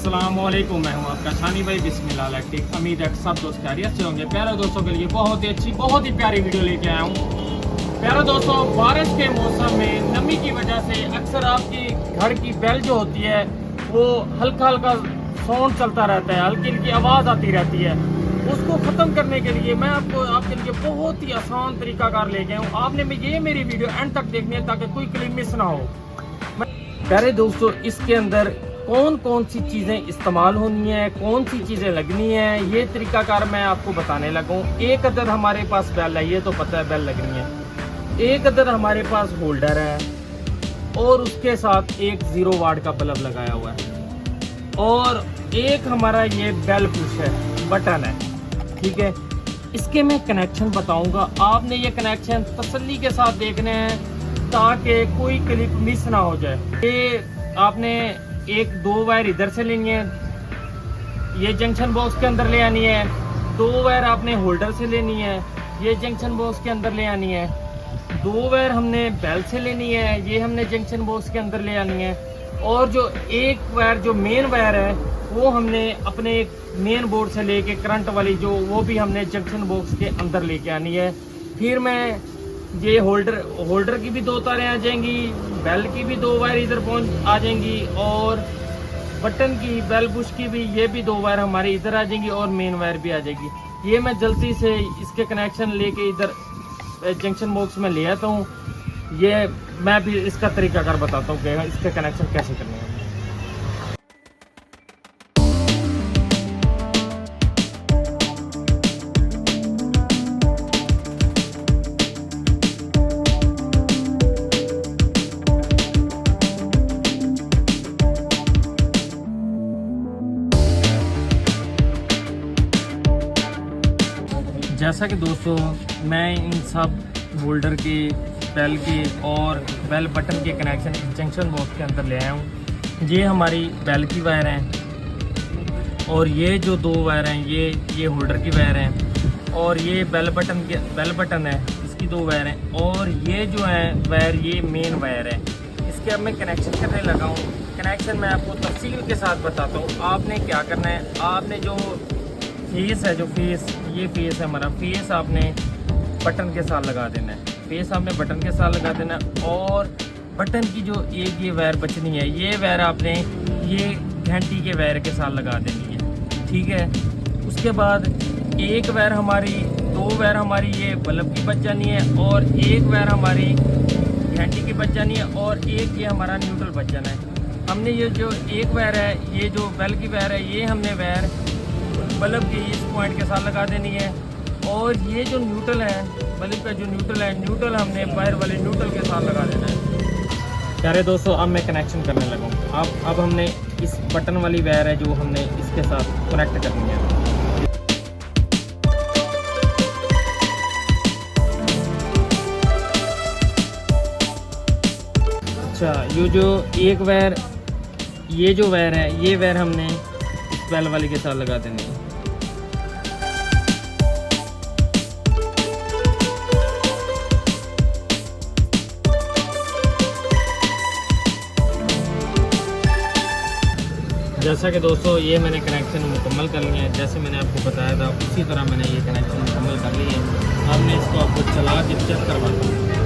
अस्सलाम वालेकुम, मैं हूं आपका शानी भाई बिस्मिल्लाह इलेक्ट्रिक। उम्मीद है सब दोस्त खैरियत से होंगे। प्यारे दोस्तों के लिए बहुत ही अच्छी बहुत ही प्यारी वीडियो लेके आया हूं। प्यारे दोस्तों, बारिश के मौसम में नमी की वजह से अक्सर आपकी घर की बेल जो होती है वो हल्का हल्का साउंड चलता रहता है, हल्की हल्की आवाज़ आती रहती है। उसको ख़त्म करने के लिए मैं आपके लिए बहुत ही आसान तरीकाकार लेके आया हूँ। आपने ये मेरी वीडियो एंड तक देखनी है ताकि कोई क्लिप मिस ना हो। प्यारे दोस्तों, इसके अंदर कौन कौन सी चीज़ें इस्तेमाल होनी है, कौन सी चीज़ें लगनी है, ये तरीकाकार मैं आपको बताने लगा हूँ। एक अदद हमारे पास बेल है, ये तो पता है बेल लगनी है। एक अदद हमारे पास होल्डर है और उसके साथ एक 0 वाट का बल्ब लगाया हुआ है और एक हमारा ये बेल पुश है, बटन है, ठीक है। इसके मैं कनेक्शन बताऊंगा, आपने ये कनेक्शन तसल्ली के साथ देखने हैं ताकि कोई क्लिप मिस ना हो जाए। ये आपने 1-2 वायर इधर से लेनी है, ये जंक्शन बॉक्स के अंदर ले आनी है। 2 वायर आपने होल्डर से लेनी है, ये जंक्शन बॉक्स के अंदर ले आनी है। 2 वायर हमने बेल से लेनी है, ये हमने जंक्शन बॉक्स के अंदर ले आनी है। और जो एक वायर जो मेन वायर है वो हमने अपने मेन बोर्ड से लेके करंट वाली जो वो भी हमने जंक्शन बॉक्स के अंदर लेके आनी है। फिर मैं ये होल्डर की भी 2 तारें आ जाएंगी, बेल की भी 2 वायर इधर पहुंच आ जाएंगी और बटन की बेल पुश की भी ये भी 2 वायर हमारी इधर आ जाएंगी और मेन वायर भी आ जाएगी। ये मैं जल्दी से इसके कनेक्शन लेके इधर जंक्शन बॉक्स में ले आता हूँ। ये मैं भी इसका तरीकाकार बताता हूँ कि इसके कनेक्शन कैसे करने हैं। जैसा कि दोस्तों मैं इन सब होल्डर के, बेल के और बेल बटन के कनेक्शन जंक्शन बॉक्स के अंदर ले आया हूँ। ये हमारी बेल की वायर हैं और ये जो 2 वायर हैं ये होल्डर की वायर हैं और ये बेल बटन है, इसकी 2 वायर हैं और ये जो है वायर ये मेन वायर है। इसके अब मैं कनेक्शन करने लगा हूँ। कनेक्शन मैं आपको तफसील के साथ बताता हूँ। आपने क्या करना है, आपने जो फेस है, ये फेस है हमारा, फेस आपने बटन के साथ लगा देना है। फेस आपने बटन के साथ लगा देना है और बटन की जो एक ये वायर बचनी है, ये वायर आपने ये घंटी के वायर के साथ लगा देनी है, ठीक है। उसके बाद एक वायर हमारी 2 वायर हमारी ये बल्ब की बच जानी है और एक वायर हमारी घंटी की बच जानी है और एक ये हमारा न्यूट्रल बच जाना है। हमने ये जो एक वायर है, ये जो बेल की वायर है, ये हमने वायर बल्ब की इस पॉइंट के साथ लगा देनी है और ये जो न्यूट्रल है, बल्ब का जो न्यूट्रल है, न्यूट्रल हमने वायर वाले न्यूट्रल के साथ लगा देना है। प्यारे दोस्तों, अब मैं कनेक्शन करने लगा हूँ। अब हमने इस बटन वाली वायर है जो हमने इसके साथ कनेक्ट करनी है। अच्छा, ये जो एक वायर, ये जो वायर है, ये वायर हमने इस बेल वाली के साथ लगा देनी है। जैसा कि दोस्तों ये मैंने कनेक्शन मुकम्मल कर लिया है, जैसे मैंने आपको बताया था उसी तरह मैंने ये कनेक्शन मुकम्मल कर लिए हैं। अब मैं इसको आपको चला के चेक करवाता हूँ।